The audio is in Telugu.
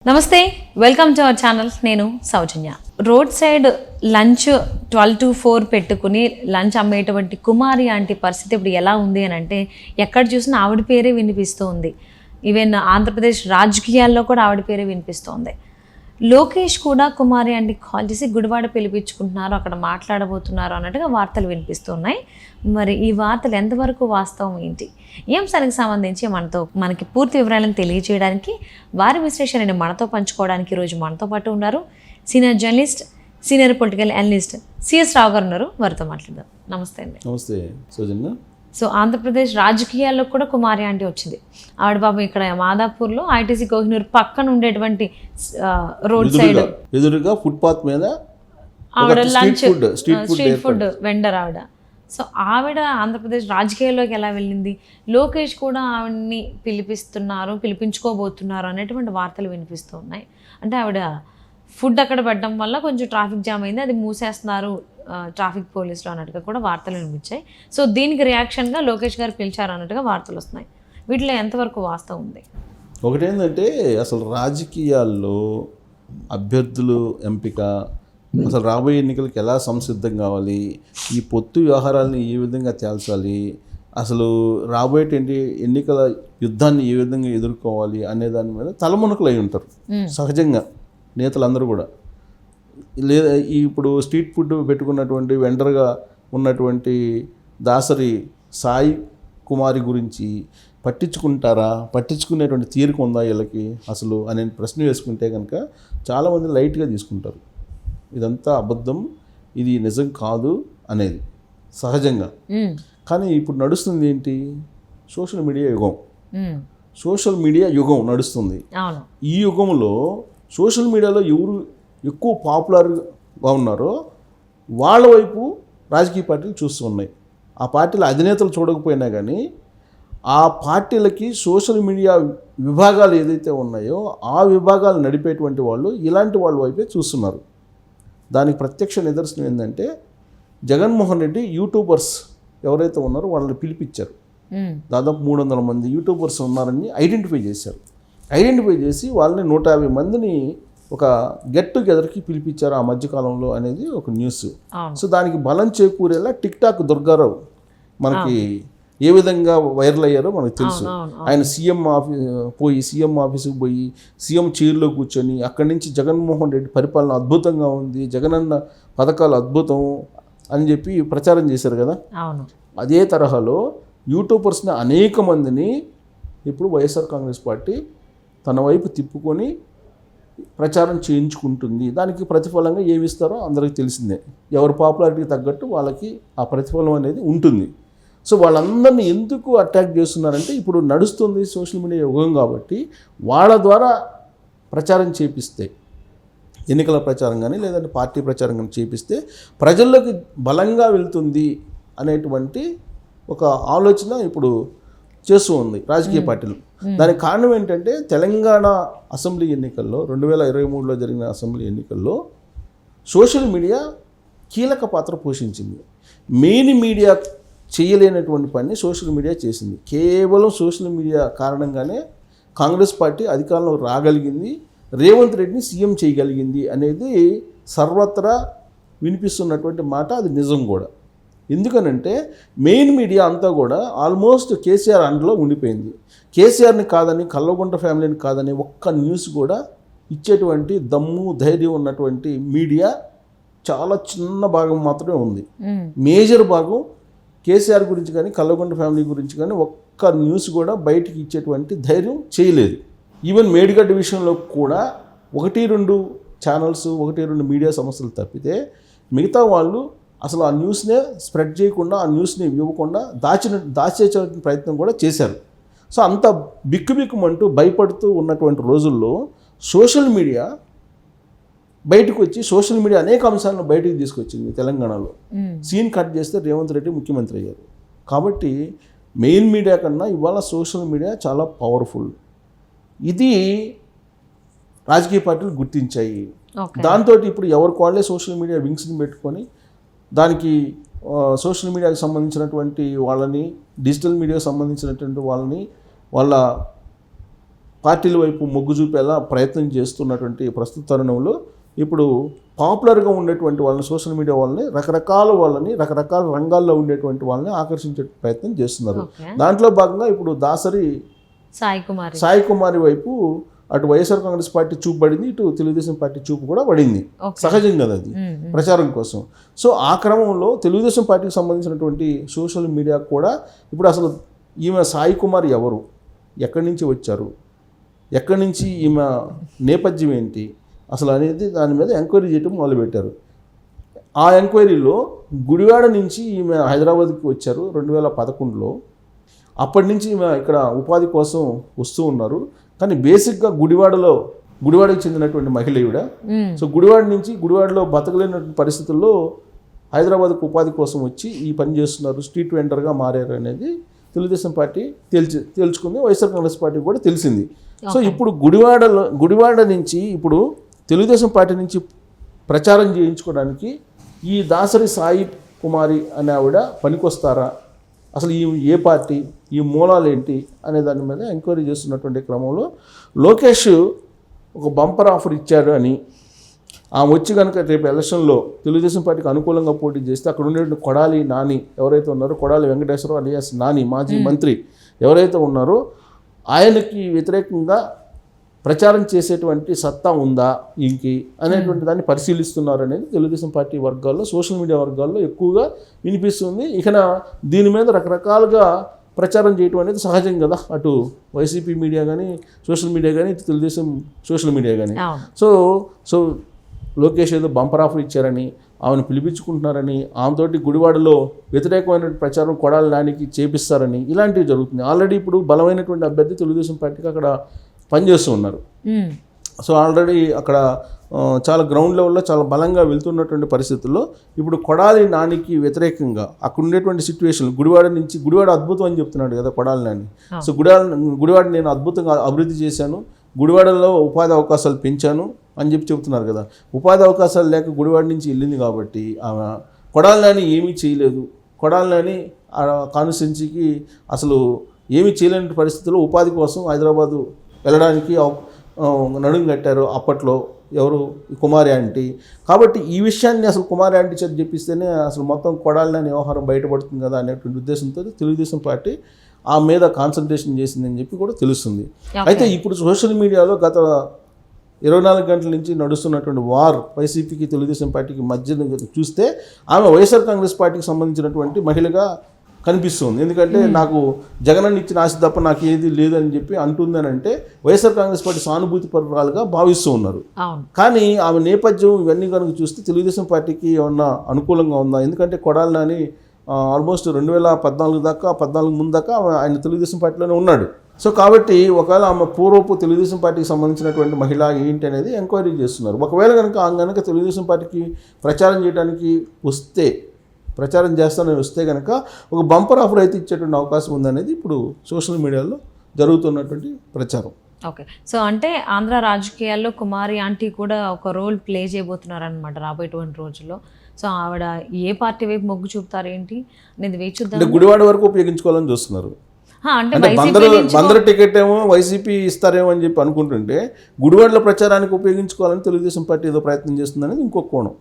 నమస్తే, వెల్కమ్ టు అవర్ ఛానల్. నేను Soujanya. Road side lunch 12 to 4 పెట్టుకుని లంచ్ అమ్మేటువంటి కుమారి ఆంటీ పరిస్థితి ఇప్పుడు ఎలా ఉంది అని అంటే, ఎక్కడ చూసినా ఆవిడ పేరే వినిపిస్తూ ఉంది. ఈవెన్ ఆంధ్రప్రదేశ్ రాజకీయాల్లో కూడా ఆవిడ పేరే వినిపిస్తోంది. లోకేష్ కూడా కుమారి ఆంటీకి కాల్ చేసి గుడివాడ పిలిపించుకుంటున్నారు, అక్కడ మాట్లాడబోతున్నారు అన్నట్టుగా వార్తలు వినిపిస్తున్నాయి. మరి ఈ వార్తలు ఎంతవరకు వాస్తవం ఏంటి, ఈ అంశానికి సంబంధించి మనకి పూర్తి వివరాలను తెలియజేయడానికి, వారి విశ్లేషణని మనతో పంచుకోవడానికి ఈరోజు మనతో పాటు ఉన్నారు senior journalist, senior political analyst CS Rao garu ఉన్నారు. వారితో మాట్లాడదాం. నమస్తే అండి. నమస్తే సౌజన్య. సో ఆంధ్రప్రదేశ్ రాజకీయాల్లో కూడా కుమారి ఆంటీ వచ్చింది. ఆవిడ బాబు ఇక్కడ మాదాపూర్లో ఐటీసీ కోహినూర్ పక్కన ఉండేటువంటి రోడ్ సైడ్ ఎదురుగా ఫుట్పాత్ మీద ఆవిడ లంచ్ స్ట్రీట్ ఫుడ్ వెండర్ ఆవిడ. సో ఆవిడ ఆంధ్రప్రదేశ్ రాజకీయాల్లోకి ఎలా వెళ్ళింది, లోకేష్ కూడా ఆవిడని పిలిపించుకోబోతున్నారు అనేటువంటి వార్తలు వినిపిస్తూ ఉన్నాయి. అంటే ఆవిడ ఫుడ్ అక్కడ పెట్టడం వల్ల కొంచెం ట్రాఫిక్ జామ్ అయింది, అది మూసేస్తున్నారు ట్రాఫిక్ పోలీసులు అన్నట్టుగా కూడా వార్తలు వినిపించాయి. సో దీనికి రియాక్షన్గా లోకేష్ గారు పిలిచారు అన్నట్టుగా వార్తలు వస్తున్నాయి. వీటిలో ఎంతవరకు వాస్తవం ఉంది? ఒకటేంటంటే అసలు రాజకీయాల్లో అభ్యర్థులు ఎంపిక, అసలు రాబోయే ఎన్నికలకు ఎలా సంసిద్ధం కావాలి, ఈ పొత్తు వ్యవహారాలని ఏ విధంగా తేల్చాలి, అసలు రాబోయేటువంటి ఎన్నికల యుద్ధాన్ని ఏ విధంగా ఎదుర్కోవాలి అనే దాని మీద తలమునకలు అయి ఉంటారు సహజంగా నేతలందరూ కూడా. లేదా ఇప్పుడు స్ట్రీట్ ఫుడ్ పెట్టుకున్నటువంటి వెండర్గా ఉన్నటువంటి దాసరి సాయి కుమారి గురించి పట్టించుకునేటువంటి తీరిక ఉందా వీళ్ళకి అసలు అనే ప్రశ్న వేసుకుంటే కనుక చాలామంది లైట్గా తీసుకుంటారు. ఇదంతా అబద్ధం, ఇది నిజం కాదు అనేది సహజంగా. కానీ ఇప్పుడు నడుస్తుంది ఏంటి, సోషల్ మీడియా యుగం నడుస్తుంది. ఈ యుగంలో సోషల్ మీడియాలో ఎవరు ఎక్కువ పాపులర్గా ఉన్నారో వాళ్ళ వైపు రాజకీయ పార్టీలు చూస్తూ ఉన్నాయి. ఆ పార్టీల అధినేతలు చూడకపోయినా కానీ ఆ పార్టీలకి సోషల్ మీడియా విభాగాలు ఏదైతే ఉన్నాయో ఆ విభాగాలు నడిపేటువంటి వాళ్ళు ఇలాంటి వాళ్ళ వైపే చూస్తున్నారు. దానికి ప్రత్యక్ష నిదర్శనం ఏంటంటే జగన్మోహన్ రెడ్డి యూట్యూబర్స్ ఎవరైతే ఉన్నారో వాళ్ళని పిలిపించారు. దాదాపు 300 మంది యూట్యూబర్స్ ఉన్నారని ఐడెంటిఫై చేసి వాళ్ళని 150 మందిని ఒక గెట్ టుగెదర్కి పిలిపించారు ఆ మధ్యకాలంలో అనేది ఒక న్యూస్. సో దానికి బలం చేకూరేలా టిక్ టాక్ దుర్గారావు మనకి ఏ విధంగా వైరల్ అయ్యారో మనకు తెలుసు. ఆయన సీఎం ఆఫీసుకు పోయి సీఎం చైర్లో కూర్చొని అక్కడి నుంచి జగన్మోహన్ రెడ్డి పరిపాలన అద్భుతంగా ఉంది, జగనన్న పథకాలు అద్భుతం అని చెప్పి ప్రచారం చేశారు కదా. అదే తరహాలో యూట్యూబర్స్ని అనేక మందిని ఇప్పుడు వైఎస్ఆర్ కాంగ్రెస్ పార్టీ తన వైపు తిప్పుకొని ప్రచారం చేయించుకుంటుంది. దానికి ప్రతిఫలంగా ఏమి ఇస్తారో అందరికీ తెలిసిందే. ఎవరి పాపులారిటీకి తగ్గట్టు వాళ్ళకి ఆ ప్రతిఫలం అనేది ఉంటుంది. సో వాళ్ళందరినీ ఎందుకు అటాక్ చేస్తున్నారంటే ఇప్పుడు నడుస్తుంది సోషల్ మీడియా యుగం కాబట్టి వాళ్ళ ద్వారా ప్రచారం చేపిస్తే, ఎన్నికల ప్రచారం కానీ లేదంటే పార్టీ ప్రచారం కానీ చేపిస్తే ప్రజల్లోకి బలంగా వెళ్తుంది అనేటువంటి ఒక ఆలోచన ఇప్పుడు చేస్తూ ఉంది రాజకీయ పార్టీలు. దానికి కారణం ఏంటంటే తెలంగాణ అసెంబ్లీ ఎన్నికల్లో 2023లో జరిగిన అసెంబ్లీ ఎన్నికల్లో సోషల్ మీడియా కీలక పాత్ర పోషించింది. మెయిన్ మీడియా చేయలేనటువంటి పని సోషల్ మీడియా చేసింది. కేవలం సోషల్ మీడియా కారణంగానే కాంగ్రెస్ పార్టీ అధికారంలో రాగలిగింది, రేవంత్ రెడ్డిని సీఎం చేయగలిగింది అనేది సర్వత్రా వినిపిస్తున్నటువంటి మాట. అది నిజం కూడా. ఎందుకనంటే మెయిన్ మీడియా అంతా కూడా ఆల్మోస్ట్ కేసీఆర్ అండర్లో ఉండిపోయింది. కేసీఆర్ని కాదని, కల్వకుంట్ల ఫ్యామిలీని కాదని ఒక్క న్యూస్ కూడా ఇచ్చేటువంటి దమ్ము ధైర్యం ఉన్నటువంటి మీడియా చాలా చిన్న భాగం మాత్రమే ఉంది. మేజర్ భాగం కేసీఆర్ గురించి కానీ కల్వకుంట్ల ఫ్యామిలీ గురించి కానీ ఒక్క న్యూస్ కూడా బయటికి ఇచ్చేటువంటి ధైర్యం చేయలేదు. ఈవెన్ మేడిగడ్డ విషయంలో కూడా 1-2 ఛానల్స్, 1-2 మీడియా సంస్థలు తప్పితే మిగతా వాళ్ళు అసలు ఆ న్యూస్నే స్ప్రెడ్ చేయకుండా, ఆ న్యూస్ని ఇవ్వకుండా దాచే ప్రయత్నం కూడా చేశారు. సో అంత బిక్కుబిక్కుమంటూ భయపడుతూ ఉన్నటువంటి రోజుల్లో సోషల్ మీడియా బయటకు వచ్చి సోషల్ మీడియా అనేక అంశాలను బయటకు తీసుకొచ్చింది. తెలంగాణలో సీన్ కట్ చేస్తే రేవంత్ రెడ్డి ముఖ్యమంత్రి అయ్యారు. కాబట్టి మెయిన్ మీడియా కన్నా ఇవాళ సోషల్ మీడియా చాలా పవర్ఫుల్. ఇది రాజకీయ పార్టీలు గుర్తించాయి. దాంతో ఇప్పుడు ఎవరికి వాళ్ళే సోషల్ మీడియా వింగ్స్ని పెట్టుకొని దానికి సోషల్ మీడియాకి సంబంధించినటువంటి వాళ్ళని, డిజిటల్ మీడియాకి సంబంధించినటువంటి వాళ్ళని వాళ్ళ పార్టీల వైపు మొగ్గు చూపేలా ప్రయత్నం చేస్తున్నటువంటి ప్రస్తుత తరుణంలో ఇప్పుడు పాపులర్గా ఉండేటువంటి వాళ్ళని, సోషల్ మీడియా వాళ్ళని, రకరకాల రంగాల్లో ఉండేటువంటి వాళ్ళని ఆకర్షించే ప్రయత్నం చేస్తున్నారు. దాంట్లో భాగంగా ఇప్పుడు దాసరి సాయి కుమారి వైపు అటు వైఎస్ఆర్ కాంగ్రెస్ పార్టీ చూపు పడింది, ఇటు తెలుగుదేశం పార్టీ చూపు కూడా పడింది. సహజం కదా అది, ప్రచారం కోసం. సో ఆ క్రమంలో తెలుగుదేశం పార్టీకి సంబంధించినటువంటి సోషల్ మీడియా కూడా ఇప్పుడు అసలు ఈమె సాయి కుమార్ ఎవరు, ఎక్కడి నుంచి వచ్చారు, ఎక్కడి నుంచి ఈమె నేపథ్యం ఏంటి అసలు అనేది దాని మీద ఎంక్వైరీ చేయడం మొదలుపెట్టారు. ఆ ఎంక్వైరీలో గుడివాడ నుంచి ఈమె హైదరాబాద్కి వచ్చారు 2011లో. అప్పటి నుంచి ఈమె ఇక్కడ ఉపాధి కోసం వస్తూ ఉన్నారు. కానీ బేసిక్గా గుడివాడకి చెందినటువంటి మహిళ ఈవిడ. సో గుడివాడలో బతకలేనటువంటి పరిస్థితుల్లో హైదరాబాద్కు ఉపాధి కోసం వచ్చి ఈ పని చేస్తున్నారు, స్ట్రీట్ వెండర్గా మారారు అనేది తెలుగుదేశం పార్టీ తేల్చుకుంది, వైఎస్ఆర్ కాంగ్రెస్ పార్టీ కూడా తెలిసింది. సో ఇప్పుడు గుడివాడ నుంచి ఇప్పుడు తెలుగుదేశం పార్టీ నుంచి ప్రచారం చేయించుకోవడానికి ఈ దాసరి సాయి కుమారి అనే ఆవిడ పనికొస్తారా, అసలు ఈ ఏ పార్టీ, ఈ మూలాలు ఏంటి అనే దాని మీద ఎంక్వైరీ చేస్తున్నటువంటి క్రమంలో లోకేష్ ఒక బంపర్ ఆఫర్ ఇచ్చారు అని, ఆమె వచ్చి కనుక రేపు ఎలక్షన్లో తెలుగుదేశం పార్టీకి అనుకూలంగా పోటీ చేస్తే అక్కడ ఉండేటువంటి కొడాలి నాని ఎవరైతే ఉన్నారో, కొడాలి వెంకటేశ్వరరావు అలియాస్ నాని మాజీ మంత్రి ఎవరైతే ఉన్నారో ఆయనకి వ్యతిరేకంగా ప్రచారం చేసేటువంటి సత్తా ఉందా ఇంకి అనేటువంటి దాన్ని పరిశీలిస్తున్నారు అనేది తెలుగుదేశం పార్టీ వర్గాల్లో, సోషల్ మీడియా వర్గాల్లో ఎక్కువగా వినిపిస్తుంది. ఇక దీని మీద రకరకాలుగా ప్రచారం చేయటం అనేది సహజం కదా, అటు వైసీపీ మీడియా కానీ, సోషల్ మీడియా కానీ, ఇటు తెలుగుదేశం సోషల్ మీడియా కానీ. సో లోకేష్ ఏదో బంపర్ ఆఫర్ ఇచ్చారని, ఆమెను పిలిపించుకుంటున్నారని, ఆమెతోటి గుడివాడలో వ్యతిరేకమైన ప్రచారం కొడాలి నానికి చేపిస్తారని ఇలాంటివి జరుగుతుంది. ఆల్రెడీ ఇప్పుడు బలమైనటువంటి అభ్యర్థి తెలుగుదేశం పార్టీకి అక్కడ పనిచేస్తూ ఉన్నారు. సో ఆల్రెడీ అక్కడ చాలా గ్రౌండ్ లెవెల్లో చాలా బలంగా వెళ్తున్నటువంటి పరిస్థితుల్లో ఇప్పుడు కొడాలి నానికి వ్యతిరేకంగా అక్కడ ఉండేటువంటి సిచ్యువేషన్, గుడివాడ అద్భుతం అని చెప్తున్నాడు కదా కొడాలి నాని. సో గుడివాడ నేను అద్భుతంగా అభివృద్ధి చేశాను, గుడివాడలో ఉపాధి అవకాశాలు పెంచాను అని చెప్తున్నారు కదా. ఉపాధి అవకాశాలు లేక గుడివాడ నుంచి వెళ్ళింది కాబట్టి ఆమె కొడాలి నాని ఏమీ చేయలేదు, కొడాలి నాని కాన్స్టిట్యున్సీకి అసలు ఏమీ చేయలేని పరిస్థితుల్లో ఉపాధి కోసం హైదరాబాదు వెళ్ళడానికి నడుం కట్టారు అప్పట్లో ఎవరు, కుమారి ఆంటీ. కాబట్టి ఈ విషయాన్ని అసలు కుమారి ఆంటీ చేత చెప్పిస్తేనే అసలు మొత్తం కొడాలి నాని వ్యవహారం బయటపడుతుంది కదా అనేటువంటి ఉద్దేశంతో తెలుగుదేశం పార్టీ ఆ మీద కాన్సన్ట్రేషన్ చేసిందని చెప్పి కూడా తెలుస్తుంది. అయితే ఇప్పుడు సోషల్ మీడియాలో గత 24 గంటల నుంచి నడుస్తున్నటువంటి వార్ వైసీపీకి తెలుగుదేశం పార్టీకి మధ్య చూస్తే ఆమె వైఎస్ఆర్ కాంగ్రెస్ పార్టీకి సంబంధించినటువంటి మహిళగా కనిపిస్తుంది. ఎందుకంటే నాకు జగనన్న ఇచ్చిన ఆశ తప్ప నాకు ఏది లేదని చెప్పి అంటుందని అంటే వైఎస్ఆర్ కాంగ్రెస్ పార్టీ సానుభూతి పరురాలుగా భావిస్తూ ఉన్నారు. కానీ ఆమె నేపథ్యం ఇవన్నీ కనుక చూస్తే తెలుగుదేశం పార్టీకి ఏమన్నా అనుకూలంగా ఉందా? ఎందుకంటే కొడాలి నాని ఆల్మోస్ట్ 2014 ముందు దాకా ఆయన తెలుగుదేశం పార్టీలోనే ఉన్నాడు. సో కాబట్టి ఒకవేళ ఆమె పూర్వపు తెలుగుదేశం పార్టీకి సంబంధించినటువంటి మహిళ ఏంటి అనేది ఎంక్వైరీ చేస్తున్నారు. ఒకవేళ కనుక తెలుగుదేశం పార్టీకి ప్రచారం చేయడానికి ప్రచారం చేస్తానని వస్తే కనుక ఒక బంపర్ ఆఫర్ అయితే ఇచ్చేటువంటి అవకాశం ఉందనేది ఇప్పుడు సోషల్ మీడియాలో జరుగుతున్నటువంటి ప్రచారం. ఓకే, సో అంటే ఆంధ్ర రాజకీయాల్లో కుమారి ఆంటీ కూడా ఒక రోల్ ప్లే చేయబోతున్నారనమాట రాబోయేటువంటి రోజుల్లో. సో ఆవిడ ఏ పార్టీ వైపు మొగ్గు చూపుతారు ఏంటి అనేది వేచి చూద్దాం. గుడివాడ వరకు ఉపయోగించుకోవాలని చూస్తున్నారు. అంటే బందరు టికెట్ ఏమో వైసీపీ ఇస్తారేమో అని చెప్పి అనుకుంటుంటే గుడివాడలో ప్రచారానికి ఉపయోగించుకోవాలని తెలుగుదేశం పార్టీ ఏదో ప్రయత్నం చేస్తుందనేది ఇంకొక కోణం.